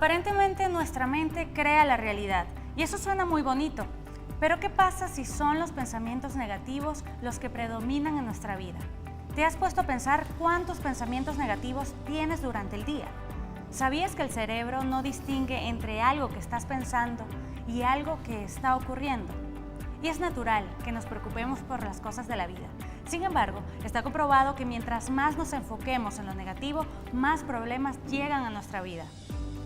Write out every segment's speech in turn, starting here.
Aparentemente nuestra mente crea la realidad y eso suena muy bonito, pero ¿qué pasa si son los pensamientos negativos los que predominan en nuestra vida? ¿Te has puesto a pensar cuántos pensamientos negativos tienes durante el día? ¿Sabías que el cerebro no distingue entre algo que estás pensando y algo que está ocurriendo? Y es natural que nos preocupemos por las cosas de la vida. Sin embargo, está comprobado que mientras más nos enfoquemos en lo negativo, más problemas llegan a nuestra vida.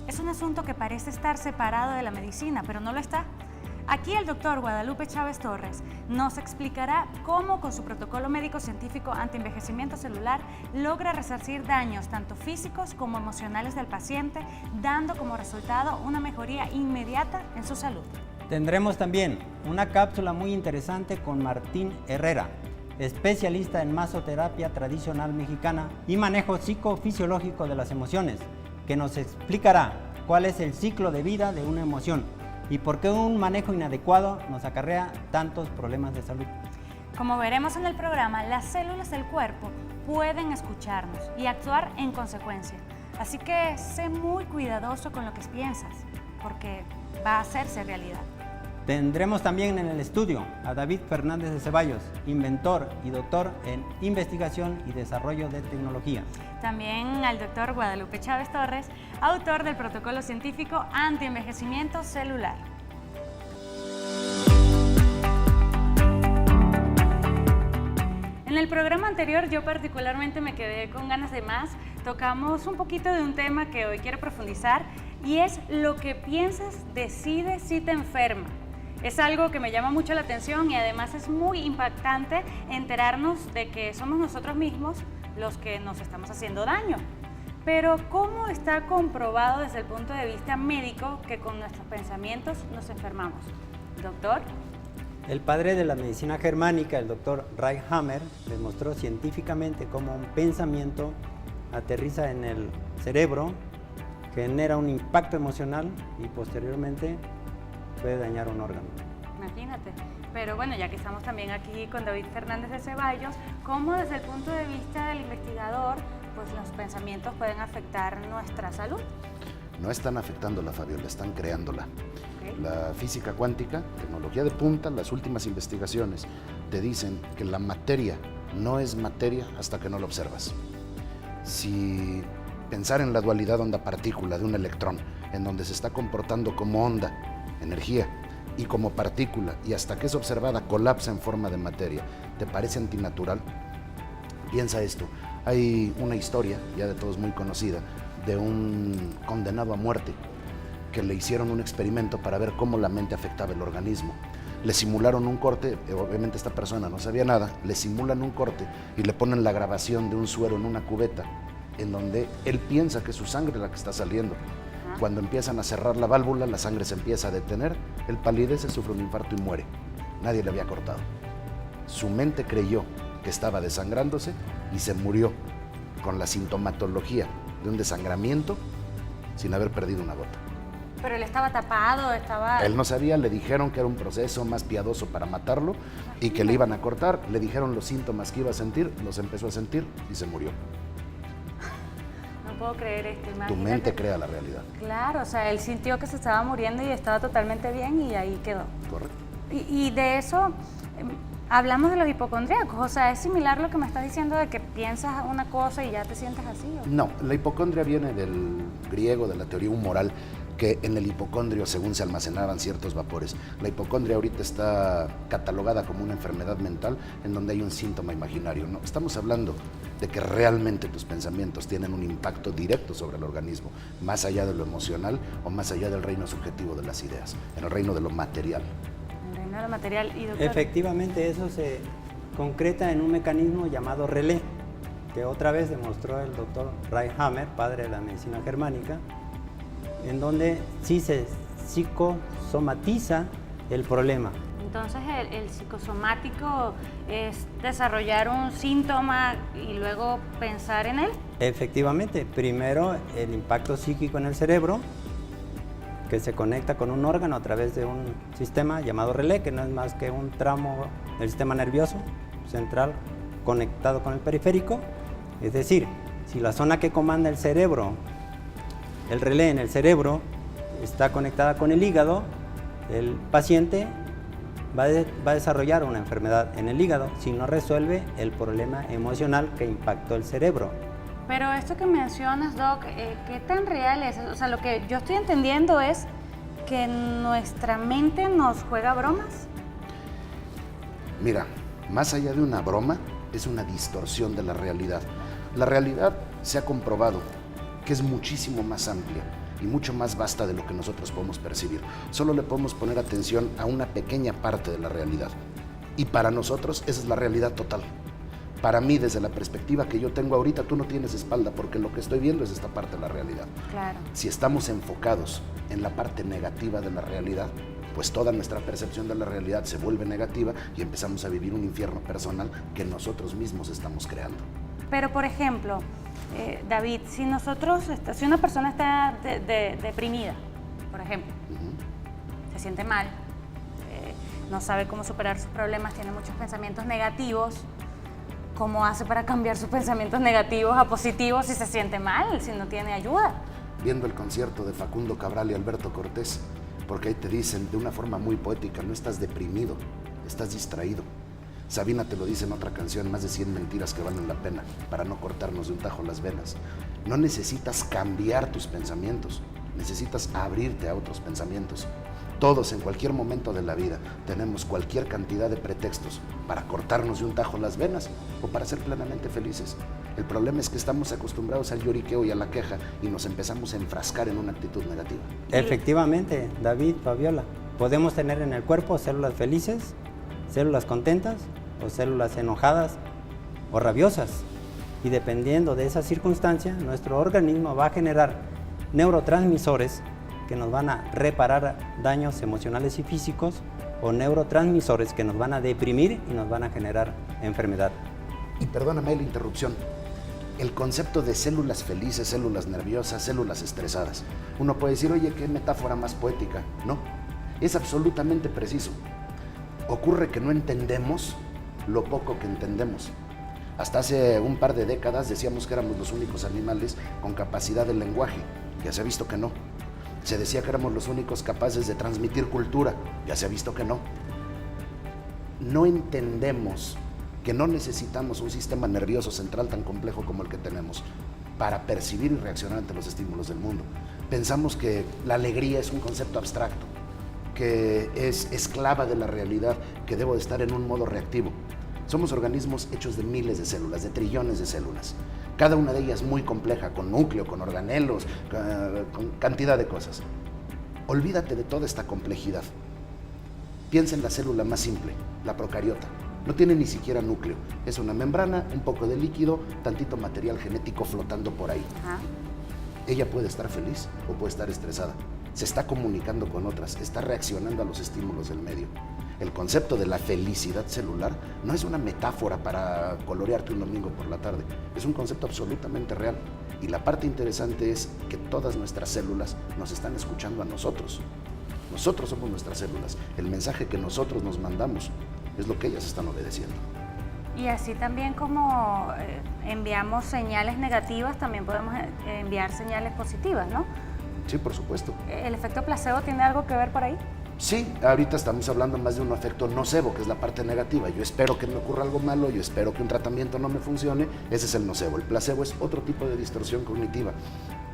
Es un asunto que parece estar separado de la medicina, pero no lo está. Aquí el doctor Guadalupe Chávez Torres nos explicará cómo con su protocolo médico-científico anti-envejecimiento celular logra resarcir daños tanto físicos como emocionales del paciente, dando como resultado una mejoría inmediata en su salud. Tendremos también una cápsula muy interesante con Martín Herrera, especialista en masoterapia tradicional mexicana y manejo psicofisiológico de las emociones, que nos explicará cuál es el ciclo de vida de una emoción y por qué un manejo inadecuado nos acarrea tantos problemas de salud. Como veremos en el programa, las células del cuerpo pueden escucharnos y actuar en consecuencia. Así que sé muy cuidadoso con lo que piensas, porque va a hacerse realidad. Tendremos también en el estudio a David Fernández de Ceballos, inventor y doctor en investigación y desarrollo de tecnología. También al doctor Guadalupe Chávez Torres, autor del protocolo científico anti-envejecimiento celular. En el programa anterior yo particularmente me quedé con ganas de más. Tocamos un poquito de un tema que hoy quiero profundizar y es lo que piensas decide si te enferma. Es algo que me llama mucho la atención y además es muy impactante enterarnos de que somos nosotros mismos los que nos estamos haciendo daño. Pero ¿cómo está comprobado desde el punto de vista médico que con nuestros pensamientos nos enfermamos? Doctor. El padre de la medicina germánica, el doctor Reich Hammer, demostró científicamente cómo un pensamiento aterriza en el cerebro, genera un impacto emocional y posteriormente puede dañar un órgano. Imagínate. Pero bueno, ya que estamos también aquí con David Fernández de Ceballos, ¿cómo desde el punto de vista del investigador, pues los pensamientos pueden afectar nuestra salud? No están afectándola, Fabiola, están creándola. Okay. La física cuántica, tecnología de punta, las últimas investigaciones te dicen que la materia no es materia hasta que no la observas. Si pensar en la dualidad onda-partícula de un electrón, en donde se está comportando como onda, energía, y como partícula, y hasta que es observada colapsa en forma de materia, ¿te parece antinatural? Piensa esto, hay una historia, ya de todos muy conocida, de un condenado a muerte, que le hicieron un experimento para ver cómo la mente afectaba el organismo. Le simularon un corte, obviamente esta persona no sabía nada, le simulan un corte y le ponen la grabación de un suero en una cubeta, en donde él piensa que es su sangre la que está saliendo. Cuando empiezan a cerrar la válvula, la sangre se empieza a detener, él palidece, sufre un infarto y muere. Nadie le había cortado. Su mente creyó que estaba desangrándose y se murió con la sintomatología de un desangramiento sin haber perdido una gota. Pero él estaba tapado, Él no sabía, le dijeron que era un proceso más piadoso para matarlo y que le iban a cortar, le dijeron los síntomas que iba a sentir, los empezó a sentir y se murió. No puedo creer esto, imagínate. Tu mente crea la realidad. Claro, o sea, él sintió que se estaba muriendo y estaba totalmente bien y ahí quedó. Correcto. Y de eso hablamos de los hipocondríacos, o sea, ¿es similar lo que me estás diciendo de que piensas una cosa y ya te sientes así? ¿O? No, la hipocondria viene del griego, de la teoría humoral, que en el hipocondrio, según se almacenaban ciertos vapores. La hipocondria ahorita está catalogada como una enfermedad mental en donde hay un síntoma imaginario, ¿no? Estamos hablando de que realmente tus pensamientos tienen un impacto directo sobre el organismo, más allá de lo emocional o más allá del reino subjetivo de las ideas, en el reino de lo material. El reino de lo material. ¿Y doctor? Efectivamente, eso se concreta en un mecanismo llamado relé, que otra vez demostró el doctor Reich Hammer, padre de la medicina germánica, en donde sí se psicosomatiza el problema. Entonces el psicosomático es desarrollar un síntoma y luego pensar en él. Efectivamente, primero el impacto psíquico en el cerebro, que se conecta con un órgano a través de un sistema llamado relé, que no es más que un tramo del sistema nervioso central conectado con el periférico. Es decir, si la zona que comanda el cerebro el relé en el cerebro está conectada con el hígado, el paciente va a desarrollar una enfermedad en el hígado si no resuelve el problema emocional que impactó el cerebro. Pero esto que mencionas, Doc, ¿qué tan real es? O sea, lo que yo estoy entendiendo es que nuestra mente nos juega bromas. Mira, más allá de una broma, es una distorsión de la realidad. La realidad se ha comprobado que es muchísimo más amplia y mucho más vasta de lo que nosotros podemos percibir. Solo le podemos poner atención a una pequeña parte de la realidad. Y para nosotros esa es la realidad total. Para mí, desde la perspectiva que yo tengo ahorita, tú no tienes espalda porque lo que estoy viendo es esta parte de la realidad. Claro. Si estamos enfocados en la parte negativa de la realidad, pues toda nuestra percepción de la realidad se vuelve negativa y empezamos a vivir un infierno personal que nosotros mismos estamos creando. Pero, por ejemplo, David, si una persona está deprimida, por ejemplo, se siente mal, no sabe cómo superar sus problemas, tiene muchos pensamientos negativos, ¿cómo hace para cambiar sus pensamientos negativos a positivos si se siente mal, si no tiene ayuda? Viendo el concierto de Facundo Cabral y Alberto Cortés, porque ahí te dicen de una forma muy poética, no estás deprimido, estás distraído. Sabina te lo dice en otra canción, más de 100 mentiras que valen la pena para no cortarnos de un tajo las venas. No necesitas cambiar tus pensamientos, necesitas abrirte a otros pensamientos. Todos en cualquier momento de la vida tenemos cualquier cantidad de pretextos para cortarnos de un tajo las venas o para ser plenamente felices. El problema es que estamos acostumbrados al lloriqueo y a la queja y nos empezamos a enfrascar en una actitud negativa. Efectivamente, David, Fabiola, podemos tener en el cuerpo células felices, células contentas o células enojadas o rabiosas. Y dependiendo de esa circunstancia, nuestro organismo va a generar neurotransmisores que nos van a reparar daños emocionales y físicos o neurotransmisores que nos van a deprimir y nos van a generar enfermedad. Y perdóname la interrupción, el concepto de células felices, células nerviosas, células estresadas. Uno puede decir, oye, qué metáfora más poética. No, es absolutamente preciso. Ocurre que no entendemos lo poco que entendemos. Hasta hace un par de décadas decíamos que éramos los únicos animales con capacidad de lenguaje. Ya se ha visto que no. Se decía que éramos los únicos capaces de transmitir cultura. Ya se ha visto que no. No entendemos que no necesitamos un sistema nervioso central tan complejo como el que tenemos para percibir y reaccionar ante los estímulos del mundo. Pensamos que la alegría es un concepto abstracto, que es esclava de la realidad, que debo de estar en un modo reactivo. Somos organismos hechos de miles de células, de trillones de células. Cada una de ellas muy compleja, con núcleo, con organelos, con cantidad de cosas. Olvídate de toda esta complejidad. Piensa en la célula más simple, la procariota. No tiene ni siquiera núcleo. Es una membrana, un poco de líquido, tantito material genético flotando por ahí. Ajá. Ella puede estar feliz o puede estar estresada. Se está comunicando con otras, está reaccionando a los estímulos del medio. El concepto de la felicidad celular no es una metáfora para colorearte un domingo por la tarde. Es un concepto absolutamente real. Y la parte interesante es que todas nuestras células nos están escuchando a nosotros. Nosotros somos nuestras células. El mensaje que nosotros nos mandamos es lo que ellas están obedeciendo. Y así también como enviamos señales negativas, también podemos enviar señales positivas, ¿no? Sí, por supuesto. ¿El efecto placebo tiene algo que ver por ahí? Sí, ahorita estamos hablando más de un efecto nocebo, que es la parte negativa. Yo espero que me ocurra algo malo, yo espero que un tratamiento no me funcione. Ese es el nocebo. El placebo es otro tipo de distorsión cognitiva.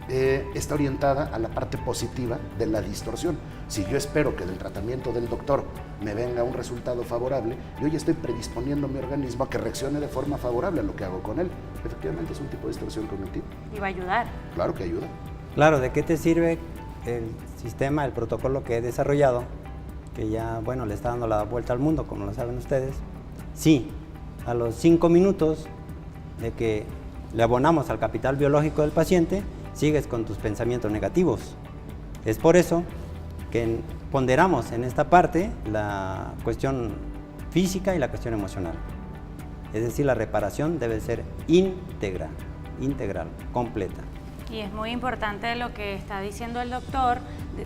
Está orientada a la parte positiva de la distorsión. Si yo espero que del tratamiento del doctor me venga un resultado favorable, yo ya estoy predisponiendo mi organismo a que reaccione de forma favorable a lo que hago con él. Efectivamente es un tipo de distorsión cognitiva. Y va a ayudar. Claro que ayuda. Claro, ¿de qué te sirve el sistema, el protocolo que he desarrollado, que ya, bueno, le está dando la vuelta al mundo, como lo saben ustedes? Sí, a los 5 minutos de que le abonamos al capital biológico del paciente, sigues con tus pensamientos negativos. Es por eso que ponderamos en esta parte la cuestión física y la cuestión emocional. Es decir, la reparación debe ser integral, completa. Y es muy importante lo que está diciendo el doctor, de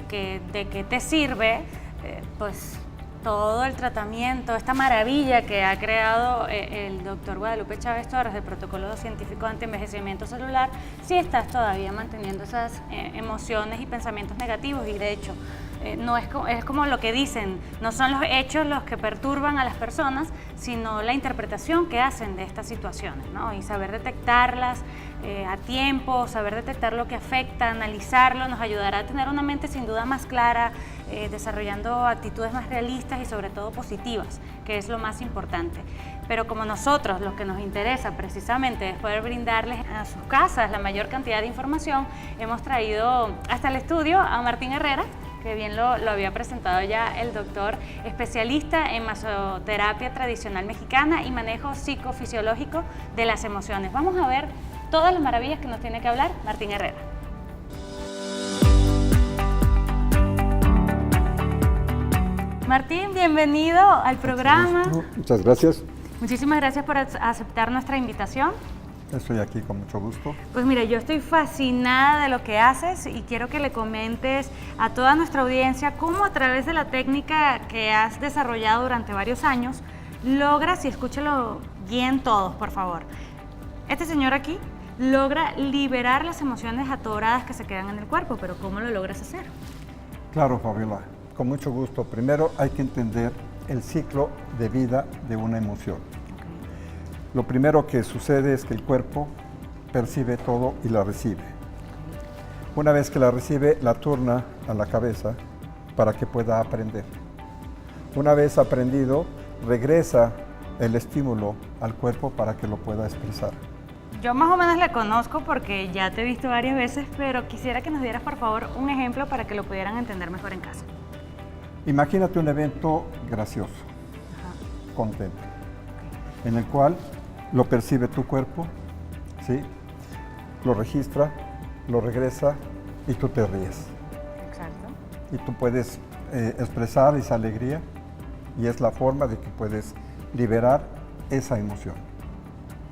que te sirve, pues todo el tratamiento, esta maravilla que ha creado el doctor Guadalupe Chávez Torres del protocolo científico de antienvejecimiento celular, si estás todavía manteniendo esas emociones y pensamientos negativos. Y de hecho, no es como lo que dicen, no son los hechos los que perturban a las personas, sino la interpretación que hacen de estas situaciones, ¿no? Y saber detectarlas a tiempo, saber detectar lo que afecta, analizarlo, nos ayudará a tener una mente sin duda más clara, desarrollando actitudes más realistas y sobre todo positivas, que es lo más importante. Pero como nosotros, lo que nos interesa precisamente es poder brindarles a sus casas la mayor cantidad de información, hemos traído hasta el estudio a Martín Herrera, que bien lo había presentado ya el doctor, especialista en masoterapia tradicional mexicana y manejo psicofisiológico de las emociones. Vamos a ver todas las maravillas que nos tiene que hablar Martín Herrera. Martín, bienvenido al programa. Muchas gracias. Muchísimas gracias por aceptar nuestra invitación. Estoy aquí con mucho gusto. Pues mira, yo estoy fascinada de lo que haces y quiero que le comentes a toda nuestra audiencia cómo a través de la técnica que has desarrollado durante varios años logras, y escúchelo bien todos, por favor. Este señor aquí logra liberar las emociones atoradas que se quedan en el cuerpo, pero ¿cómo lo logras hacer? Claro, Fabiola, con mucho gusto. Primero hay que entender el ciclo de vida de una emoción. Lo primero que sucede es que el cuerpo percibe todo y la recibe. Una vez que la recibe, la turna a la cabeza para que pueda aprender. Una vez aprendido, regresa el estímulo al cuerpo para que lo pueda expresar. Yo más o menos le conozco porque ya te he visto varias veces, pero quisiera que nos dieras por favor un ejemplo para que lo pudieran entender mejor en casa. Imagínate un evento gracioso, contento, en el cual lo percibe tu cuerpo, ¿sí? Lo registra, lo regresa y tú te ríes. Exacto. Y tú puedes expresar esa alegría y es la forma de que puedes liberar esa emoción.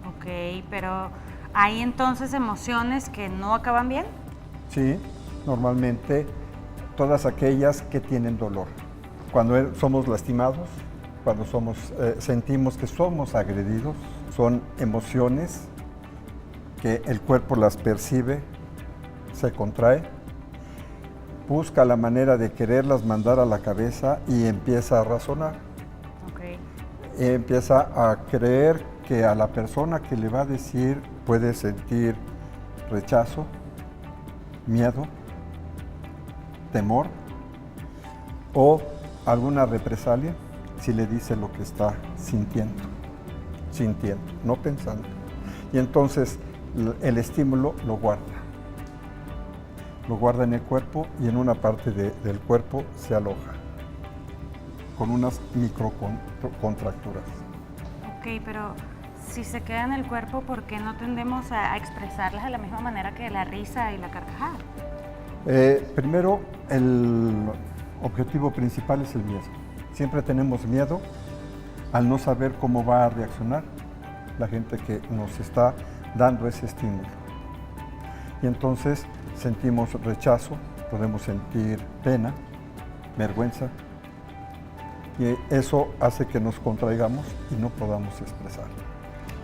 Ok, pero ¿hay entonces emociones que no acaban bien? Sí, normalmente todas aquellas que tienen dolor. Cuando somos lastimados, cuando sentimos que somos agredidos, son emociones que el cuerpo las percibe, se contrae, busca la manera de quererlas mandar a la cabeza y empieza a razonar. Okay. Empieza a creer que a la persona que le va a decir puede sentir rechazo, miedo, temor o alguna represalia si le dice lo que está sintiendo, no pensando. Y entonces el estímulo lo guarda en el cuerpo y en una parte del cuerpo se aloja con unas microcontracturas. Ok, pero si se queda en el cuerpo, ¿por qué no tendemos a expresarlas de la misma manera que la risa y la carcajada? Primero, el objetivo principal es el miedo. Siempre tenemos miedo al no saber cómo va a reaccionar la gente que nos está dando ese estímulo. Y entonces sentimos rechazo, podemos sentir pena, vergüenza, y eso hace que nos contraigamos y no podamos expresar.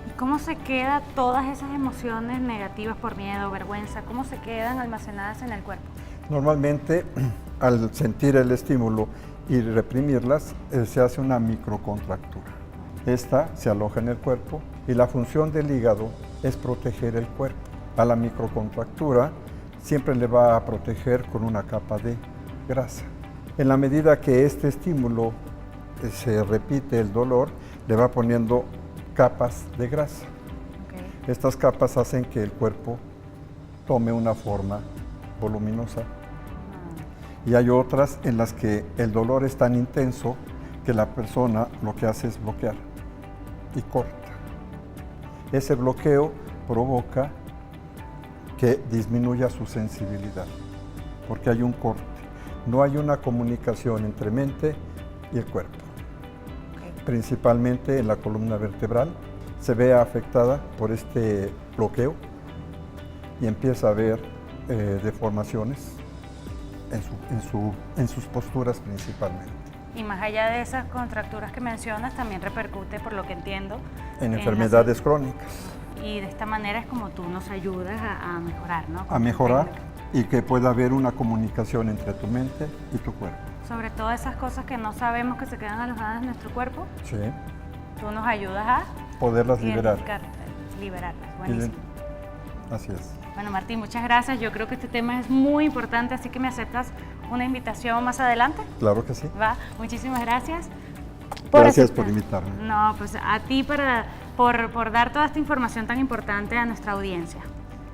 ¿Y cómo se quedan todas esas emociones negativas por miedo, vergüenza? ¿Cómo se quedan almacenadas en el cuerpo? Normalmente, al sentir el estímulo y reprimirlas, se hace una microcontractura. Esta se aloja en el cuerpo y la función del hígado es proteger el cuerpo. A la microcontractura siempre le va a proteger con una capa de grasa. En la medida que este estímulo se repite el dolor, le va poniendo capas de grasa. Okay. Estas capas hacen que el cuerpo tome una forma voluminosa. Y hay otras en las que el dolor es tan intenso que la persona lo que hace es bloquear y corta. Ese bloqueo provoca que disminuya su sensibilidad, porque hay un corte. No hay una comunicación entre mente y el cuerpo. Principalmente en la columna vertebral se ve afectada por este bloqueo y empieza a haber deformaciones en sus posturas principalmente. Y más allá de esas contracturas que mencionas, también repercute, por lo que entiendo, En enfermedades crónicas. Y de esta manera es como tú nos ayudas a mejorar, ¿no? A mejorar y que pueda haber una comunicación entre tu mente y tu cuerpo. Sobre todo esas cosas que no sabemos que se quedan alojadas en nuestro cuerpo, Sí, tú nos ayudas a poderlas liberar. liberarlas. Buenísimo. Así es. Bueno, Martín, muchas gracias. Yo creo que este tema es muy importante, así que me aceptas una invitación más adelante. Claro que sí. Va, muchísimas gracias. Gracias aceptar. por invitarme. No, pues a ti por dar toda esta información tan importante a nuestra audiencia.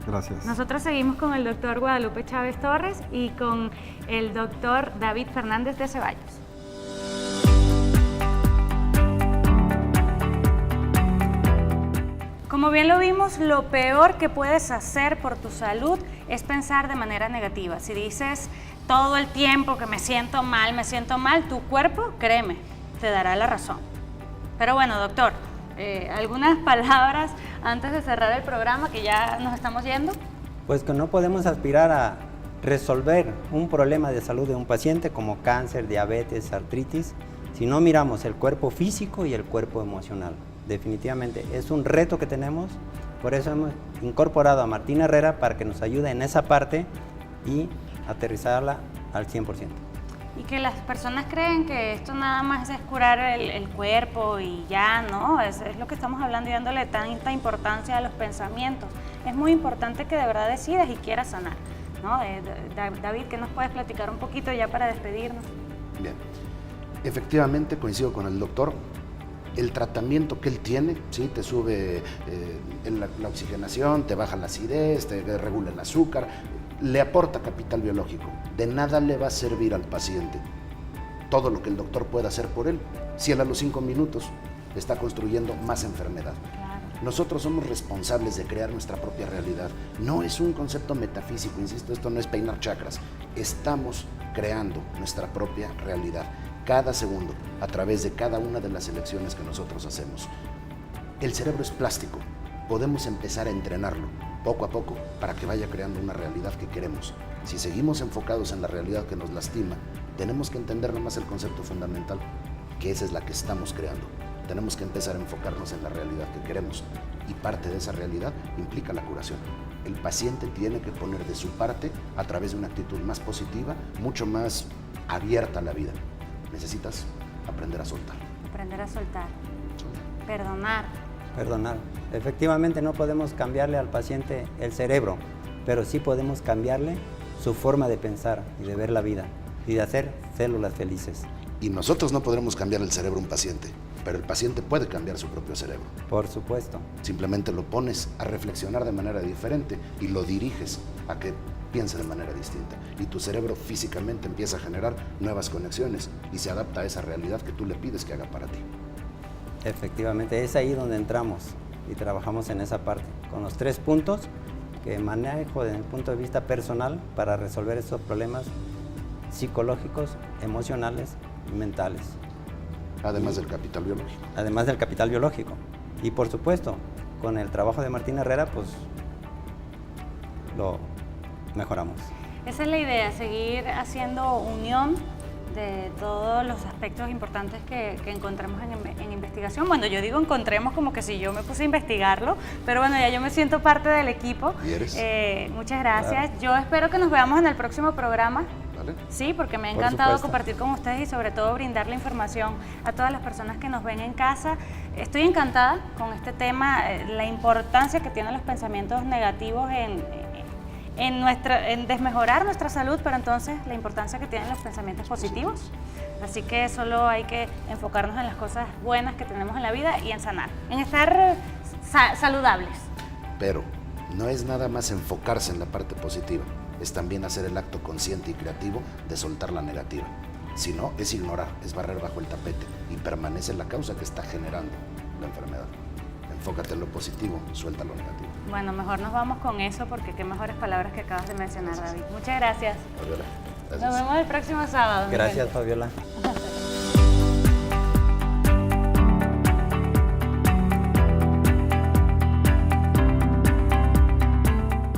Gracias. Nosotros seguimos con el doctor Guadalupe Chávez Torres y con el doctor David Fernández de Ceballos. Como bien lo vimos, lo peor que puedes hacer por tu salud es pensar de manera negativa. Si dices todo el tiempo que me siento mal, tu cuerpo, créeme, te dará la razón. Pero bueno, doctor, algunas palabras antes de cerrar el programa, que ya nos estamos yendo. Pues que no podemos aspirar a resolver un problema de salud de un paciente como cáncer, diabetes, artritis, si no miramos el cuerpo físico y el cuerpo emocional. Definitivamente es un reto que tenemos, por eso hemos incorporado a Martín Herrera para que nos ayude en esa parte y aterrizarla al 100%. Y que las personas creen que esto nada más es curar el cuerpo y ya, ¿no? Es lo que estamos hablando y dándole tanta importancia a los pensamientos. Es muy importante que de verdad decidas y quieras sanar, ¿no? David, ¿qué nos puedes platicar un poquito ya para despedirnos? Bien, efectivamente coincido con el doctor. El tratamiento que él tiene, ¿sí? Te sube la oxigenación, te baja la acidez, te regula el azúcar, le aporta capital biológico. De nada le va a servir al paciente todo lo que el doctor pueda hacer por él, si él a los 5 minutos está construyendo más enfermedad. Claro. Nosotros somos responsables de crear nuestra propia realidad. No es un concepto metafísico, insisto, esto no es peinar chakras. Estamos creando nuestra propia realidad cada segundo, a través de cada una de las elecciones que nosotros hacemos. El cerebro es plástico, podemos empezar a entrenarlo poco a poco para que vaya creando una realidad que queremos. Si seguimos enfocados en la realidad que nos lastima, tenemos que entender nomás el concepto fundamental, que esa es la que estamos creando. Tenemos que empezar a enfocarnos en la realidad que queremos, y parte de esa realidad implica la curación. El paciente tiene que poner de su parte a través de una actitud más positiva, mucho más abierta a la vida. Necesitas aprender a soltar. Aprender a soltar. Perdonar. Perdonar. Efectivamente no podemos cambiarle al paciente el cerebro, pero sí podemos cambiarle su forma de pensar y de ver la vida y de hacer células felices. Y nosotros no podremos cambiar el cerebro a un paciente, pero el paciente puede cambiar su propio cerebro. Por supuesto. Simplemente lo pones a reflexionar de manera diferente y lo diriges a que piense de manera distinta. Y tu cerebro físicamente empieza a generar nuevas conexiones y se adapta a esa realidad que tú le pides que haga para ti. Efectivamente, es ahí donde entramos y trabajamos en esa parte, con los 3 puntos que manejo desde el punto de vista personal para resolver estos problemas psicológicos, emocionales y mentales. Además del capital biológico. Además del capital biológico. Y por supuesto, con el trabajo de Martín Herrera, pues lo mejoramos. Esa es la idea, seguir haciendo unión de todos los aspectos importantes que encontremos en investigación. Bueno, yo digo encontremos como que si yo me puse a investigarlo, pero bueno, ya yo me siento parte del equipo. ¿Y eres? Muchas gracias. Claro. Yo espero que nos veamos en el próximo programa. ¿Vale? Sí, porque me ha Por encantado supuesto. compartir con ustedes y sobre todo brindarle información a todas las personas que nos ven en casa. Estoy encantada con este tema, la importancia que tienen los pensamientos negativos en desmejorar nuestra salud, pero entonces la importancia que tienen los pensamientos positivos. Así que solo hay que enfocarnos en las cosas buenas que tenemos en la vida y en sanar, en estar saludables. Pero no es nada más enfocarse en la parte positiva, es también hacer el acto consciente y creativo de soltar la negativa. Si no, es ignorar, es barrer bajo el tapete y permanece la causa que está generando la enfermedad. Enfócate en lo positivo, suelta lo negativo. Bueno, mejor nos vamos con eso porque qué mejores palabras que acabas de mencionar, David. Muchas gracias. Fabiola, gracias. Nos vemos el próximo sábado. Gracias, Fabiola.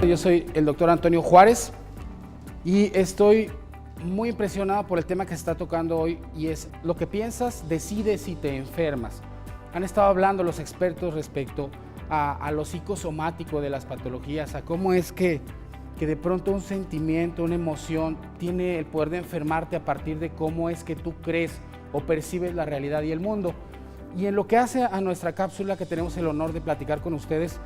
Yo soy el doctor Antonio Juárez y estoy muy impresionado por el tema que se está tocando hoy, y es: lo que piensas decide si te enfermas. Han estado hablando los expertos respecto a lo psicosomático de las patologías, a cómo es que de pronto un sentimiento, una emoción tiene el poder de enfermarte a partir de cómo es que tú crees o percibes la realidad y el mundo. Y en lo que hace a nuestra cápsula, que tenemos el honor de platicar con ustedes,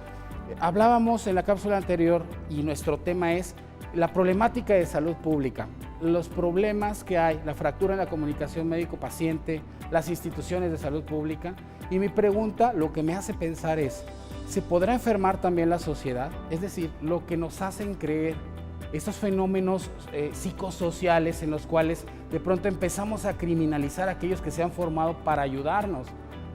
hablábamos en la cápsula anterior, y nuestro tema es la problemática de salud pública, los problemas que hay, la fractura en la comunicación médico-paciente, las instituciones de salud pública. Y mi pregunta, lo que me hace pensar es: ¿se podrá enfermar también la sociedad? Es decir, lo que nos hacen creer estos fenómenos psicosociales en los cuales de pronto empezamos a criminalizar a aquellos que se han formado para ayudarnos.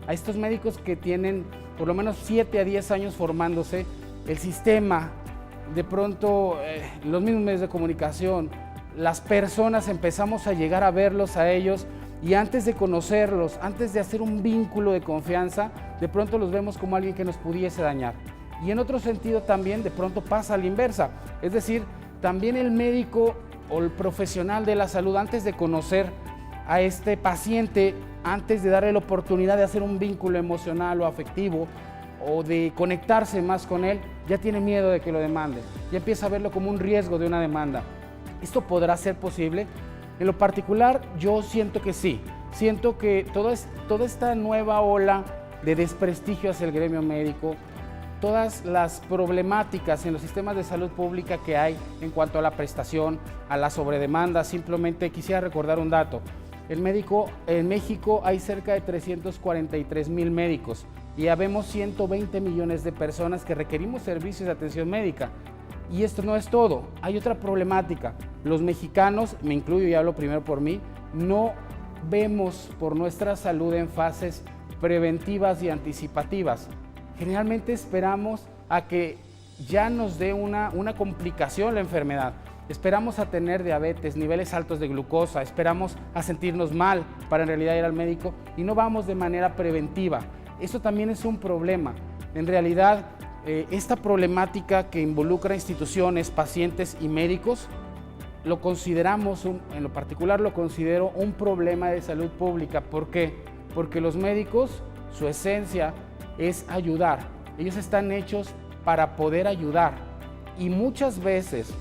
A estos médicos que tienen por lo menos 7 a 10 años formándose, el sistema, de pronto los mismos medios de comunicación, las personas empezamos a llegar a verlos a ellos, y antes de conocerlos, antes de hacer un vínculo de confianza, de pronto los vemos como alguien que nos pudiese dañar. Y en otro sentido también de pronto pasa a la inversa, es decir, también el médico o el profesional de la salud, antes de conocer a este paciente, antes de darle la oportunidad de hacer un vínculo emocional o afectivo o de conectarse más con él, ya tiene miedo de que lo demanden, ya empieza a verlo como un riesgo de una demanda. ¿Esto podrá ser posible? En lo particular, yo siento que sí. Siento que toda esta nueva ola de desprestigio hacia el gremio médico, todas las problemáticas en los sistemas de salud pública que hay en cuanto a la prestación, a la sobredemanda. Simplemente quisiera recordar un dato. En México hay cerca de 343,000 médicos y habemos 120 millones de personas que requerimos servicios de atención médica. Y esto no es todo, hay otra problemática. Los mexicanos, me incluyo y hablo primero por mí, no vemos por nuestra salud en fases preventivas y anticipativas. Generalmente esperamos a que ya nos dé una complicación la enfermedad. Esperamos a tener diabetes, niveles altos de glucosa, esperamos a sentirnos mal para en realidad ir al médico, y no vamos de manera preventiva. Eso también es un problema. En realidad, esta problemática que involucra instituciones, pacientes y médicos, lo consideramos, en lo particular lo considero un problema de salud pública. ¿Por qué? Porque los médicos, su esencia es ayudar. Ellos están hechos para poder ayudar, y muchas veces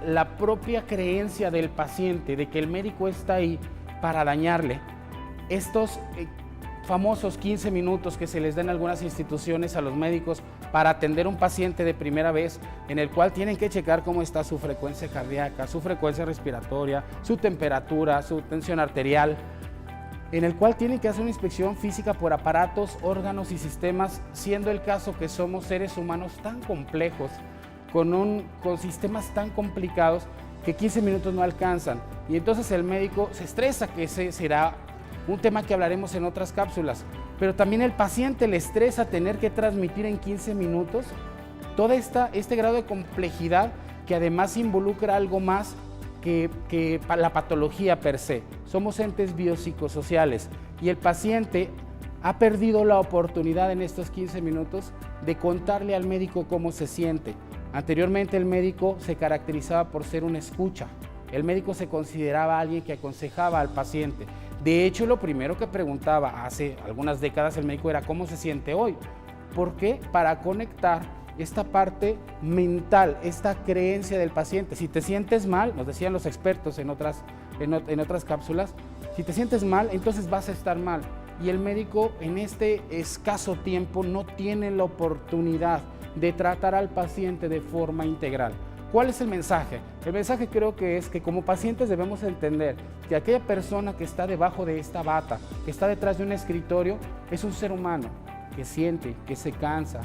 la propia creencia del paciente de que el médico está ahí para dañarle, estos famosos 15 minutos que se les dan en algunas instituciones a los médicos para atender a un paciente de primera vez, en el cual tienen que checar cómo está su frecuencia cardíaca, su frecuencia respiratoria, su temperatura, su tensión arterial, en el cual tienen que hacer una inspección física por aparatos, órganos y sistemas, siendo el caso que somos seres humanos tan complejos, con sistemas tan complicados, que 15 minutos no alcanzan. Y entonces el médico se estresa, que ese será un tema que hablaremos en otras cápsulas, pero también el paciente le estresa tener que transmitir en 15 minutos todo este grado de complejidad, que además involucra algo más que la patología per se. Somos entes biopsicosociales, y el paciente ha perdido la oportunidad en estos 15 minutos de contarle al médico cómo se siente. Anteriormente el médico se caracterizaba por ser un escucha. El médico se consideraba alguien que aconsejaba al paciente. De hecho, lo primero que preguntaba hace algunas décadas el médico era ¿cómo se siente hoy? ¿Por qué? Para conectar esta parte mental, esta creencia del paciente. Si te sientes mal, nos decían los expertos en otras cápsulas, si te sientes mal, entonces vas a estar mal. Y el médico en este escaso tiempo no tiene la oportunidad de tratar al paciente de forma integral. ¿Cuál es el mensaje? El mensaje creo que es que como pacientes debemos entender que aquella persona que está debajo de esta bata, que está detrás de un escritorio, es un ser humano que siente, que se cansa,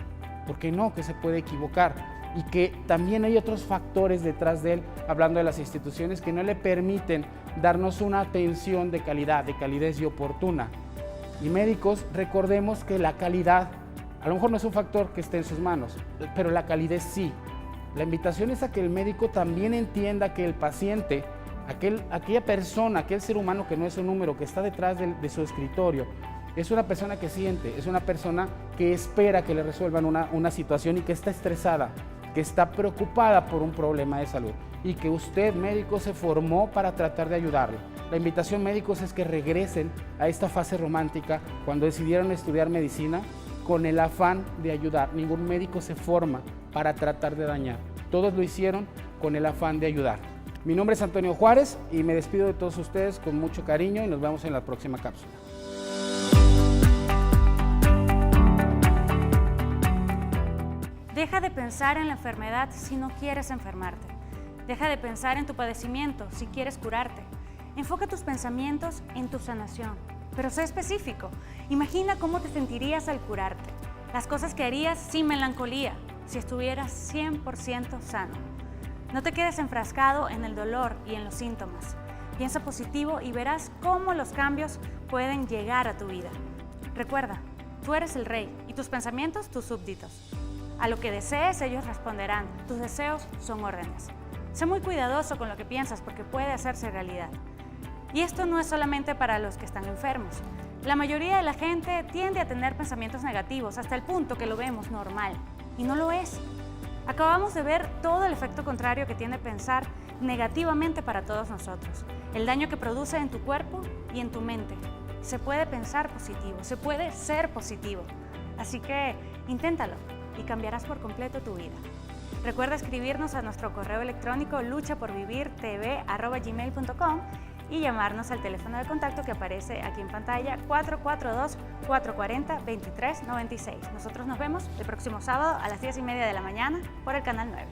¿por qué no? Que se puede equivocar, y que también hay otros factores detrás de él, hablando de las instituciones, que no le permiten darnos una atención de calidez y oportuna. Y médicos, recordemos que la calidad a lo mejor no es un factor que esté en sus manos, pero la calidez sí. La invitación es a que el médico también entienda que el paciente, aquella persona, aquel ser humano que no es un número, que está detrás de su escritorio, es una persona que siente, es una persona que espera que le resuelvan una situación y que está estresada, que está preocupada por un problema de salud. y que usted, médico, se formó para tratar de ayudarlo. La invitación, médicos, es que regresen a esta fase romántica cuando decidieron estudiar medicina con el afán de ayudar. Ningún médico se forma para tratar de dañar. Todos lo hicieron con el afán de ayudar. Mi nombre es Antonio Juárez y me despido de todos ustedes con mucho cariño y nos vemos en la próxima cápsula. Deja de pensar en la enfermedad si no quieres enfermarte. Deja de pensar en tu padecimiento si quieres curarte. Enfoca tus pensamientos en tu sanación, pero sé específico. Imagina cómo te sentirías al curarte, las cosas que harías sin melancolía, si estuvieras 100% sano. No te quedes enfrascado en el dolor y en los síntomas. Piensa positivo y verás cómo los cambios pueden llegar a tu vida. Recuerda, tú eres el rey y tus pensamientos tus súbditos. A lo que desees, ellos responderán. Tus deseos son órdenes. Sé muy cuidadoso con lo que piensas porque puede hacerse realidad. Y esto no es solamente para los que están enfermos. La mayoría de la gente tiende a tener pensamientos negativos hasta el punto que lo vemos normal. Y no lo es. Acabamos de ver todo el efecto contrario que tiene pensar negativamente para todos nosotros. El daño que produce en tu cuerpo y en tu mente. Se puede pensar positivo, se puede ser positivo. Así que inténtalo y cambiarás por completo tu vida. Recuerda escribirnos a nuestro correo electrónico luchaporvivirtv@gmail.com y llamarnos al teléfono de contacto que aparece aquí en pantalla 442-440-2396. Nosotros nos vemos el próximo sábado a las 10:30 de la mañana por el canal 9.